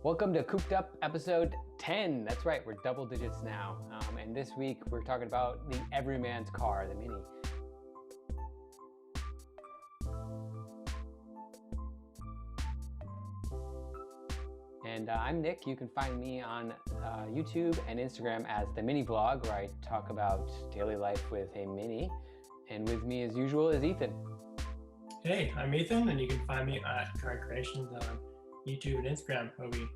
Welcome to Cooped Up episode 10. That's right, we're double digits now. And this week we're talking about the Everyman's car, the Mini. And I'm Nick. You can find me on YouTube and Instagram as the Mini Blog, where I talk about daily life with a Mini. And with me, as usual, is Ethan. Hey, I'm Ethan, and you can find me at Car Creations on YouTube and Instagram, where we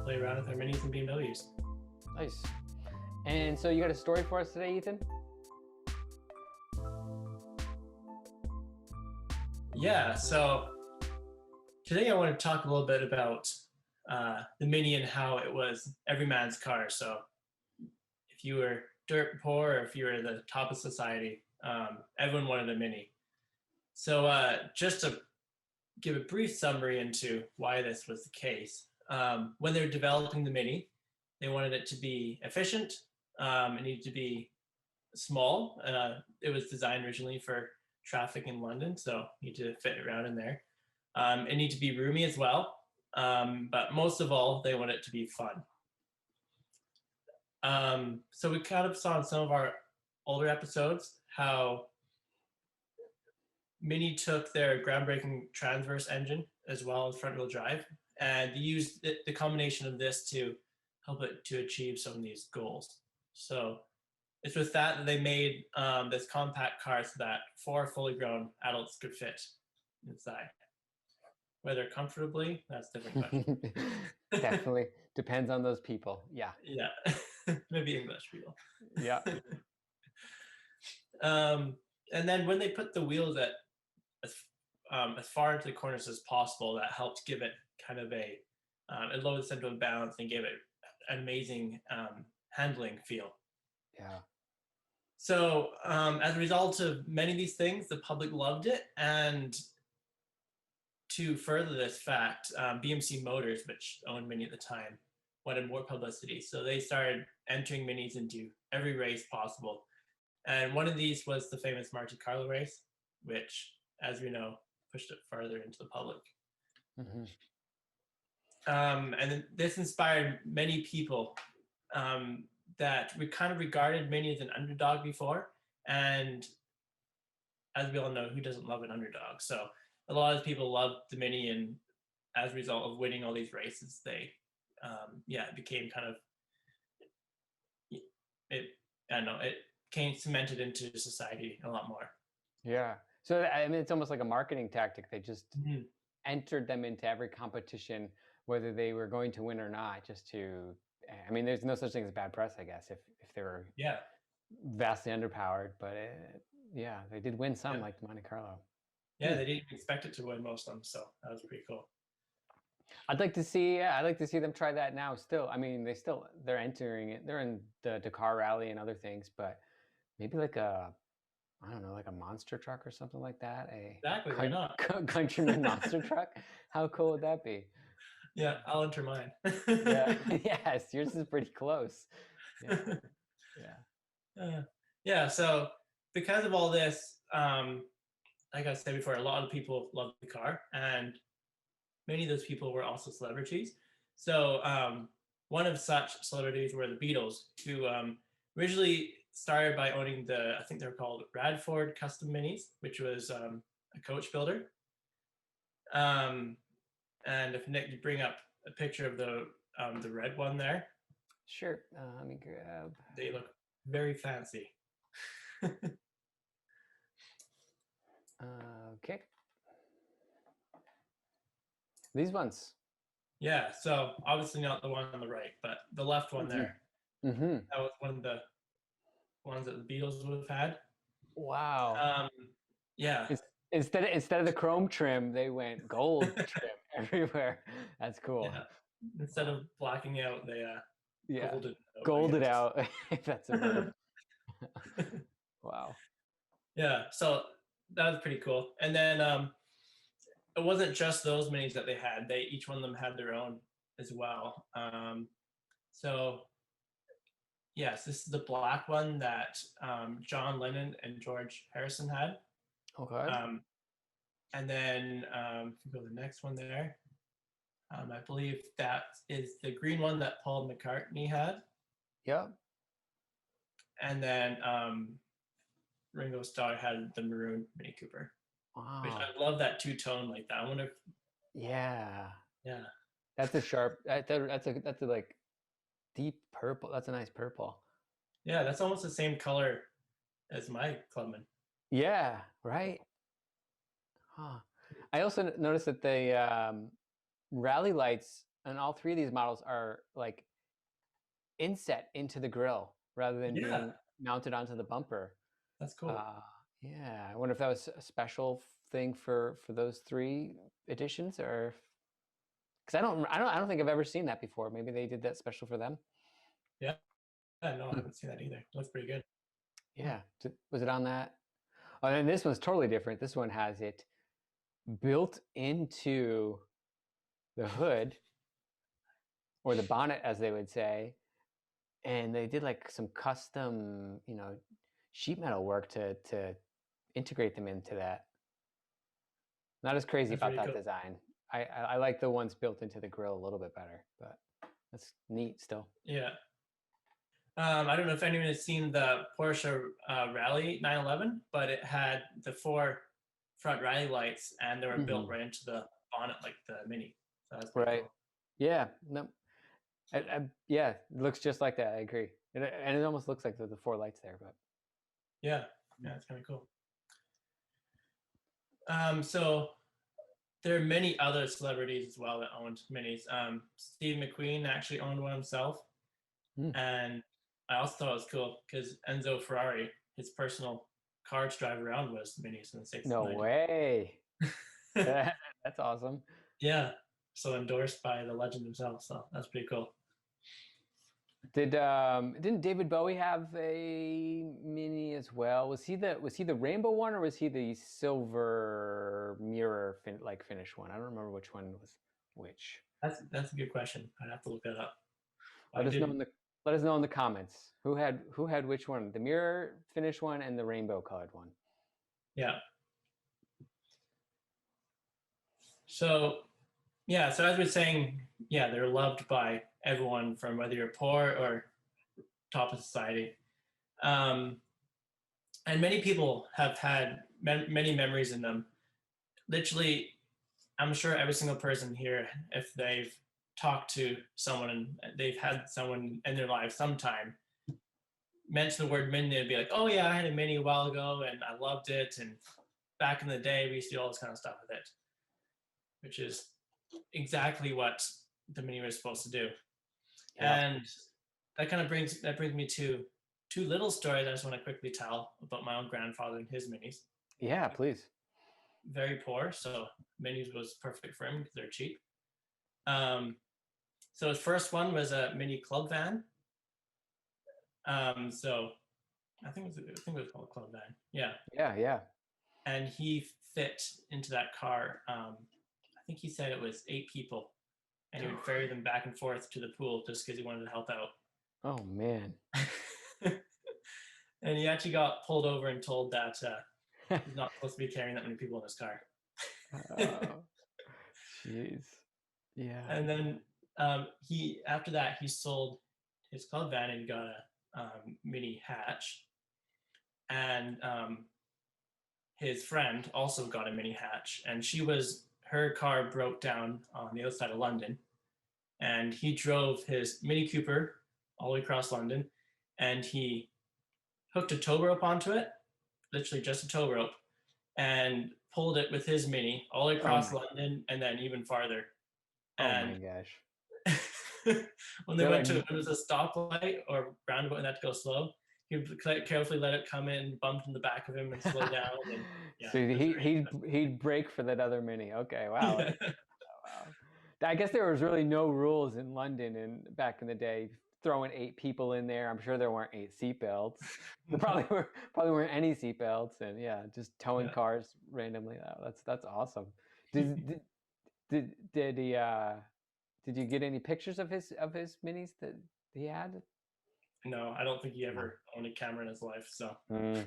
play around with our Minis and BMWs. Nice. And so you got a story for us today, Ethan? Yeah, so today I want to talk a little bit about the Mini and how it was everyman's car. So if you were dirt poor or if you were the top of society, everyone wanted a Mini. So just to give a brief summary into why this was the case, when they were developing the Mini, they wanted it to be efficient. It needed to be small. It was designed originally for traffic in London, so you need to fit around in there. It needed to be roomy as well. But most of all, they want it to be fun. So we kind of saw in some of our older episodes how Mini took their groundbreaking transverse engine as well as front-wheel drive, and they used the combination of this to help it to achieve some of these goals. So it's with that they made this compact car so that 4 fully grown adults could fit inside. Whether comfortably, that's a different question. Definitely depends on those people. Yeah. Yeah, maybe English people. Yeah. And then when they put the wheels at as far into the corners as possible, that helped give it kind of it lowered the center of balance and gave it an amazing handling feel. Yeah. So as a result of many of these things, the public loved it, and to further this fact, BMC Motors, which owned Mini at the time, wanted more publicity. So they started entering Minis into every race possible. And one of these was the famous Monte Carlo race, which, as we know, pushed it farther into the public. Mm-hmm. And this inspired many people that we kind of regarded Mini as an underdog before. And as we all know, who doesn't love an underdog? So a lot of people loved the Mini, and as a result of winning all these races, they, it became kind of, it came cemented into society a lot more. Yeah. So, I mean, it's almost like a marketing tactic. They just entered them into every competition, whether they were going to win or not, just to, I mean, there's no such thing as bad press, I guess, if they were vastly underpowered. But they did win some, like Monte Carlo. Yeah, they didn't expect it to win most of them, so that was pretty cool. I'd like to see them try that now still. I mean, they're entering it. They're in the Dakar Rally and other things, but maybe like a monster truck or something like that. Exactly, why not? Countryman monster truck. How cool would that be? Yeah, I'll enter mine. Yes, yours is pretty close. Yeah. So because of all this, like I said before, a lot of people love the car, and many of those people were also celebrities. So one of such celebrities were the Beatles, who originally started by owning I think they're called Radford Custom Minis, which was a coach builder. And if Nick, you bring up a picture of the red one there. Sure. Let me grab. They look very fancy. Okay. These ones. Yeah, so obviously not the one on the right, but the left one there. Mm-hmm. That was one of the ones that the Beatles would have had. Wow. Yeah. Instead of the chrome trim, they went gold trim everywhere. That's cool. Yeah. Instead of blacking out, they golded out. If that's a verb. Wow. Yeah, so that was pretty cool. And then it wasn't just those minis that they had. Each one of them had their own as well. So yes, this is the black one that John Lennon and George Harrison had. Okay. And then if you go to the next one there, I believe that is the green one that Paul McCartney had, Yep. and then Ringo Starr had the maroon Mini Cooper. Which Wow. I love that two-tone like that. I wonder if, Yeah. yeah. That's a sharp. That's a like deep purple. That's a nice purple. Yeah, that's almost the same color as my Clubman. Yeah. Right. Huh. I also noticed that the rally lights on all three of these models are like inset into the grill rather than Yeah, being mounted onto the bumper. that's cool. Uh, yeah, I wonder if that was a special thing for those three editions, or because I don't think I've ever seen that before. Maybe they did that special for them. Yeah, no, I haven't seen that either. It looks pretty good. Yeah, was it on that? Oh, and this one's totally different. This one has it built into the hood or the bonnet, as they would say, and they did like some custom, sheet metal work to integrate them into that. Not as crazy That's about really that cool. design. I like the ones built into the grill a little bit better, but that's neat still. Yeah. I don't know if anyone has seen the Porsche Rally 911, but it had the four front rally lights and they were built right into the bonnet like the Mini. So that's pretty Right. cool. Yeah. No. Yeah. It looks just like that. I agree. And it almost looks like the four lights there, but. Yeah, it's kind of cool. So there are many other celebrities as well that owned Minis. Steve McQueen actually owned one himself. Mm. And I also thought it was cool because Enzo Ferrari, his personal car to drive around was Minis in the No 90s. way. That's awesome. Yeah. So endorsed by the legend himself. So that's pretty cool. Didn't David Bowie have a mini as well? Was he the rainbow one or was he the silver mirror finish one? I don't remember which one was which. That's a good question. I'd have to look that up. Let I us know didn't. let us know in the comments who had which one, the mirror finish one and the rainbow colored one. Yeah. So yeah, so as we're saying, yeah, they're loved by everyone from whether you're poor or top of society. Um, and many people have had many memories in them. Literally, I'm sure every single person here, if they've talked to someone and they've had someone in their life sometime mention the word mini, they'd be like, "Oh yeah, I had a mini a while ago and I loved it." And back in the day, we used to do all this kind of stuff with it, which is exactly what the mini was supposed to do. Yeah. And that brings me to two little stories I just want to quickly tell about my own grandfather and his minis. Yeah, please. Very poor, so minis was perfect for him because they're cheap. Um, so his first one was a mini club van. So I think it was called a club van. Yeah, Yeah, yeah. and he fit into that car. I think he said it was 8 people, and he would ferry them back and forth to the pool just because he wanted to help out. Oh man. And he actually got pulled over and told that he's not supposed to be carrying that many people in his car. Oh, jeez. Yeah. And then he after that he sold his club van and got a mini hatch, and his friend also got a mini hatch, and her car broke down on the outside of London, and he drove his Mini Cooper all the way across London, and he hooked a tow rope onto it, literally just a tow rope, and pulled it with his Mini all the way across London and then even farther. Oh my And gosh. when they They're went like to it was a stoplight or roundabout and had to go slow, he would carefully let it come in, bumped in the back of him, and slow down. And yeah, so it was he'd break for that other mini. Okay, wow. very Wow. I guess there was really no rules in London and back in the day. Throwing 8 people in there, I'm sure there weren't 8 seatbelts. There probably weren't any seatbelts, and yeah, just towing yeah. cars randomly. Oh, that's awesome. Did did he did you get any pictures of his minis that he had? No, I don't think he No. ever owned a camera in his life. So Mm.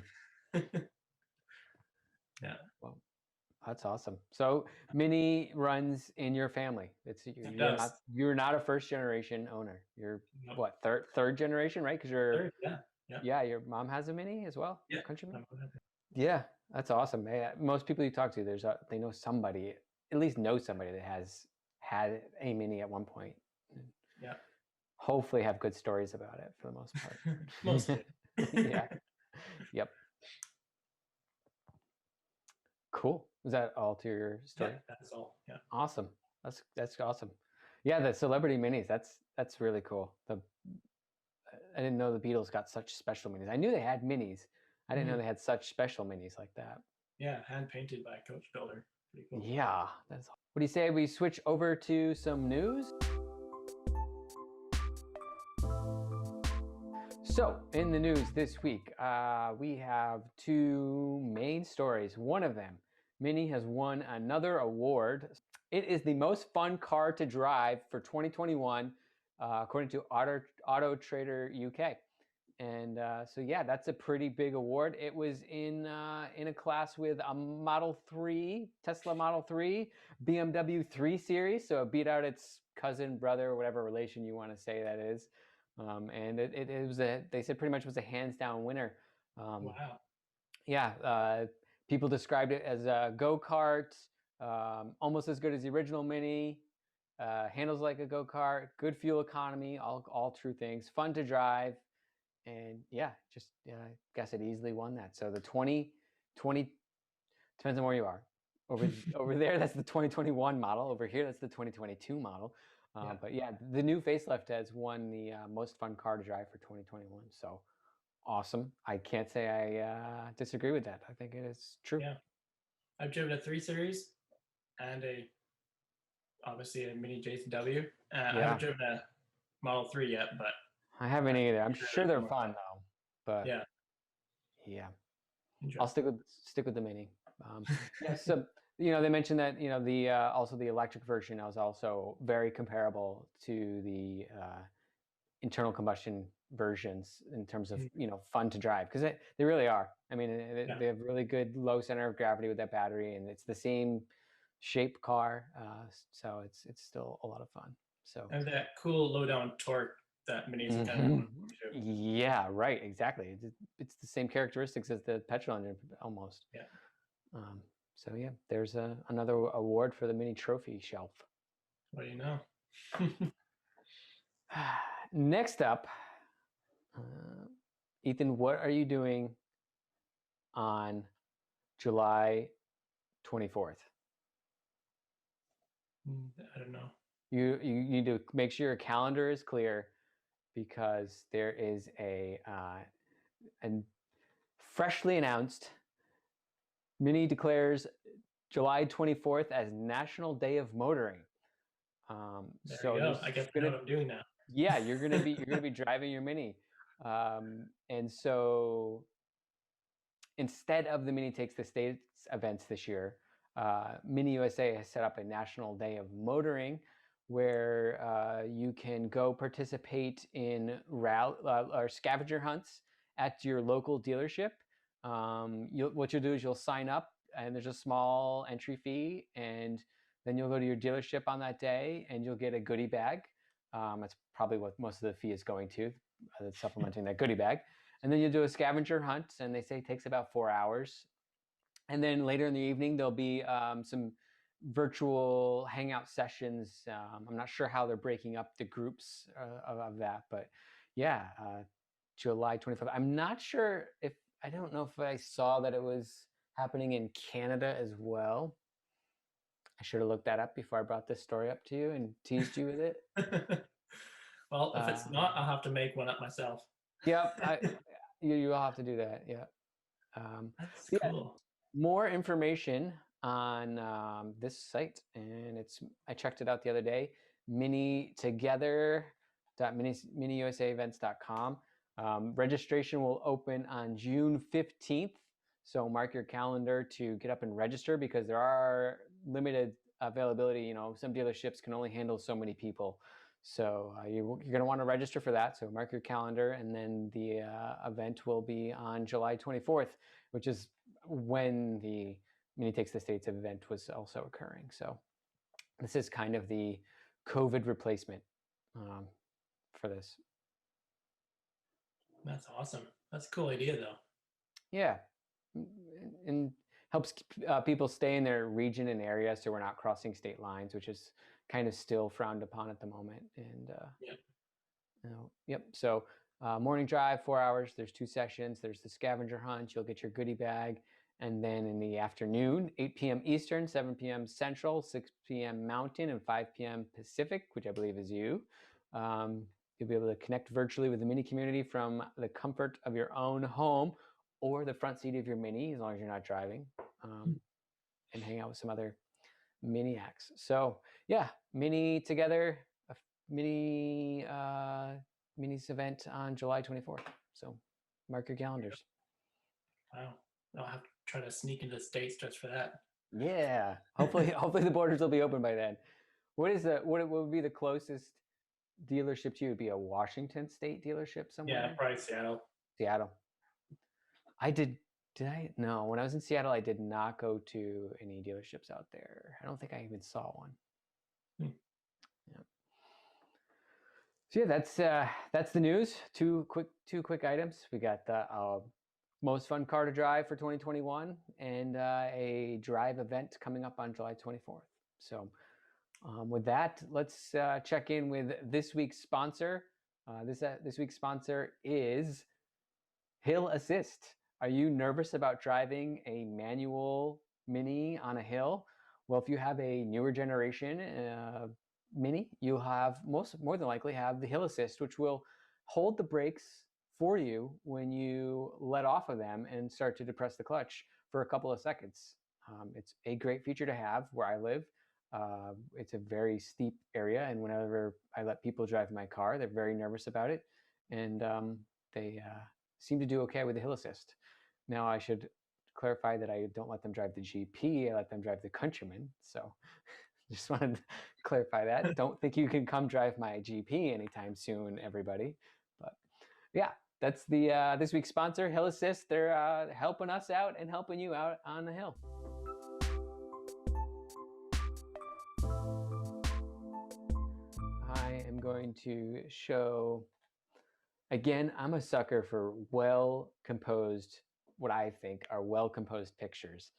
yeah. Well, That's awesome. So Mini runs in your family. You're not a first generation owner. You're what, third generation, right? Because Third, yeah. your mom has a Mini as well. Yeah. Countryman. Yeah, that's awesome. Most people you talk to, they know somebody, at least know somebody that has had a Mini at one point. Yeah. Hopefully have good stories about it for the most part. Mostly. Yeah. Yep. Cool. Is that all to your story? Yeah, that's all. Yeah. Awesome. That's awesome. Yeah, the celebrity minis. That's really cool. I didn't know the Beatles got such special minis. I knew they had minis. I didn't know they had such special minis like that. Yeah, hand painted by a coach builder. Pretty cool. Yeah, what do you say we switch over to some news? So, in the news this week, we have two main stories. One of them, Mini has won another award. It is the most fun car to drive for 2021, according to Auto Trader UK. And so, yeah, that's a pretty big award. It was in a class with a Model 3, Tesla Model 3, BMW 3 Series. So it beat out its cousin, brother, whatever relation you want to say that is. And it was they said pretty much was a hands down winner. Wow. Yeah, people described it as a go-kart, almost as good as the original Mini, handles like a go-kart, good fuel economy, all true things, fun to drive. And yeah, just I guess it easily won that. So the 2020, depends on where you are. Over there, that's the 2021 model. Over here, that's the 2022 model. But yeah, the new facelift has won the most fun car to drive for 2021. So awesome. I can't say I disagree with that. I think it is true. Yeah. I've driven a 3 Series and obviously a Mini JCW. I haven't driven a Model 3 yet, but I haven't either. I'm sure they're fun though. But yeah. I'll stick with the Mini. Yeah, so they mentioned that the also the electric version was also very comparable to the internal combustion versions in terms of fun to drive, because they really are. I mean, they have really good low center of gravity with that battery, and it's the same shape car, so it's still a lot of fun. So and that cool low down torque that Minis are kind of known for too. Yeah, right, exactly. It's the same characteristics as the petrol engine almost. Yeah. So yeah, there's another award for the Mini trophy shelf. What do you know? Next up, Ethan, what are you doing on July 24th? I don't know. You need to make sure your calendar is clear, because there is a freshly announced, Mini declares July 24th as National Day of Motoring. There you go. I guess I know what I'm doing now. Yeah, you're gonna be driving your Mini, and so instead of the Mini Takes the States events this year, Mini USA has set up a National Day of Motoring, where you can go participate in or scavenger hunts at your local dealership. What you'll do is you'll sign up, and there's a small entry fee, and then you'll go to your dealership on that day, and you'll get a goodie bag. That's probably what most of the fee is going to, supplementing that goodie bag. And then you'll do a scavenger hunt, and they say it takes about 4 hours. And then later in the evening, there'll be some virtual hangout sessions. I'm not sure how they're breaking up the groups of that, but yeah, July 25th. I'm not sure I don't know if I saw that it was happening in Canada as well. I should have looked that up before I brought this story up to you and teased you with it. Well, if it's not, I'll have to make one up myself. Yep, you'll have to do that. Yeah. That's cool. More information on this site, and I checked it out the other day. minitogether.miniusaevents.com. Registration will open on June 15th. So mark your calendar to get up and register, because there are limited availability. Some dealerships can only handle so many people. So you're going to want to register for that. So mark your calendar, and then the event will be on July 24th, which is when the Mini Takes the States event was also occurring. So this is kind of the COVID replacement for this. That's awesome. That's a cool idea, though. Yeah, and helps people stay in their region and area, so we're not crossing state lines, which is kind of still frowned upon at the moment. And yep. So morning drive, 4 hours. There's 2 sessions. There's the scavenger hunt. You'll get your goodie bag. And then in the afternoon, 8 p.m. Eastern, 7 p.m. Central, 6 p.m. Mountain, and 5 p.m. Pacific, which I believe is you. You'll be able to connect virtually with the Mini community from the comfort of your own home or the front seat of your Mini, as long as you're not driving, and hang out with some other Miniacs. So yeah, Mini together, a Mini Minis event on July 24th. So mark your calendars. Wow. I'll have to try to sneak into the States just for that. Yeah. Hopefully the borders will be open by then. What would be the closest dealership to you? Would be a Washington State dealership somewhere? Yeah, probably Seattle. Seattle. Did I? No, when I was in Seattle, I did not go to any dealerships out there. I don't think I even saw one. Yeah. So yeah, that's the news. Two quick items. We got the most fun car to drive for 2021 and a drive event coming up on July 24th. So with that, let's check in with this week's sponsor. This week's sponsor is Hill Assist. Are you nervous about driving a manual Mini on a hill? Well, if you have a newer generation Mini, you'll have more than likely have the Hill Assist, which will hold the brakes for you when you let off of them and start to depress the clutch for a couple of seconds. It's a great feature to have where I live. It's a very steep area, and whenever I let people drive my car, they're very nervous about it, and they seem to do okay with the Hill Assist. Now, I should clarify that I don't let them drive the GP. I let them drive the Countryman. So just wanted to clarify that. Don't think you can come drive my GP anytime soon, everybody. But yeah, that's the this week's sponsor, Hill Assist. They're helping us out and helping you out on the hill. I am going to show, again, I'm a sucker for well-composed, what I think are well-composed pictures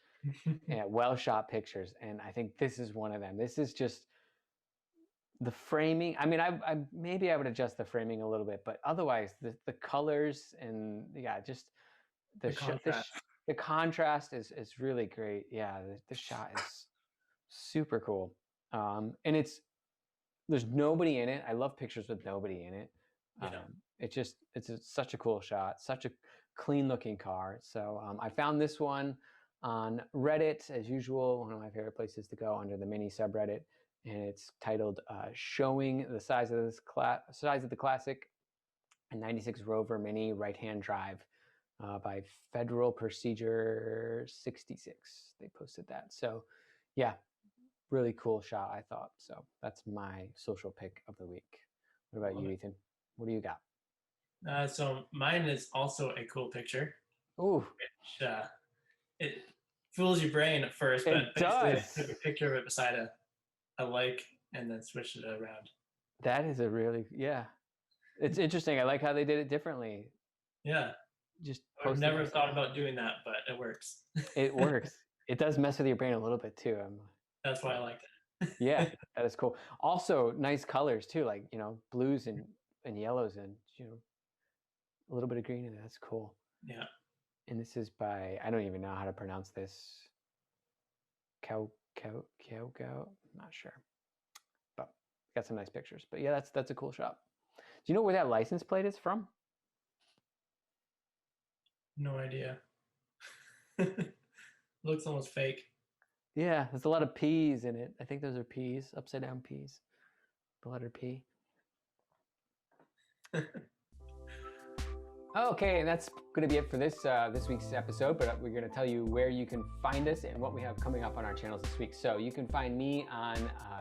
and well-shot pictures. And I think this is one of them. This is just the framing. I mean, I maybe I would adjust the framing a little bit, but otherwise the colors and just the contrast is really great. Yeah, the shot is super cool. And there's nobody in it. I love pictures with nobody in it. It's such a cool shot, such a clean looking car. So I found this one on Reddit, as usual, one of my favorite places to go, under the Mini subreddit, and it's titled "Showing the Size of the Classic and 96 Rover Mini Right-Hand Drive" by Federal Procedure 66. They posted that. So yeah, really cool shot, I thought. So that's my social pick of the week. What about you, Ethan? What do you got? So mine is also a cool picture. Ooh. Which it fools your brain at first, but basically I took a picture of it beside a lake and then switched it around. That is a really, it's interesting. I like how they did it differently. Yeah. I've never thought about doing that, but it works. It works. It does mess with your brain a little bit too. That's why I like it. Yeah, that is cool. Also, nice colors too, like, blues and yellows and, a little bit of green in it. That's cool. Yeah. And this is by, I don't even know how to pronounce this. Cow, I'm not sure. But got some nice pictures. But yeah, that's a cool shot. Do you know where that license plate is from? No idea. Looks almost fake. Yeah, there's a lot of P's in it. I think those are P's, upside down P's. The letter P. Okay, and that's going to be it for this week's episode, but we're going to tell you where you can find us and what we have coming up on our channels this week. So you can find me on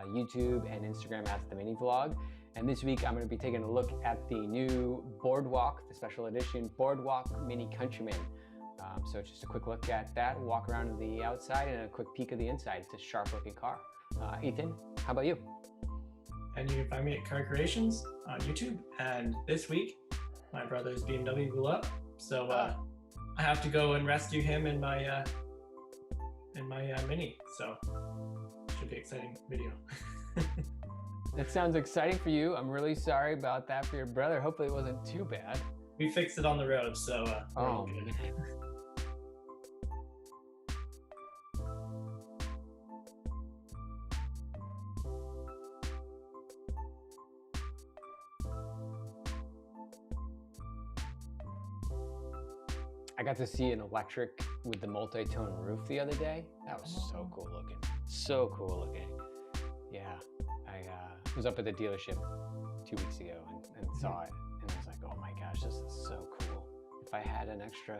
YouTube and Instagram as The Mini Vlog. And this week I'm going to be taking a look at the new Boardwalk, the special edition Boardwalk Mini Countryman. So just a quick look at that, walk around to the outside, and a quick peek of the inside. It's a sharp-looking car. Ethan, how about you? And you can find me at Car Creations on YouTube. And this week, my brother's BMW blew up, so I have to go and rescue him in my Mini. So should be an exciting video. That sounds exciting for you. I'm really sorry about that for your brother. Hopefully it wasn't too bad. We fixed it on the road, so we're all good. Man. I got to see an electric with the multi-tone roof the other day. That was so cool looking. So cool looking. Yeah, I was up at the dealership 2 weeks ago and saw it, and I was like, oh my gosh, this is so cool. If I had an extra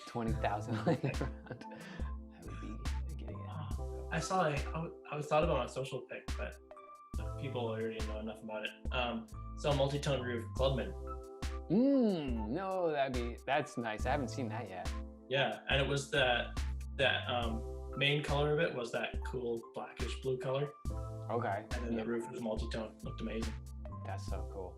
20,000 laying around, I would be getting it. I saw it. I was thought about a social pic, but people already know enough about it. So multi-tone roof Clubman. No, that's nice. I haven't seen that yet. Yeah, and it was that main color of it was that cool blackish blue color. Okay. And then the roof was multi-tone. Looked amazing. That's so cool.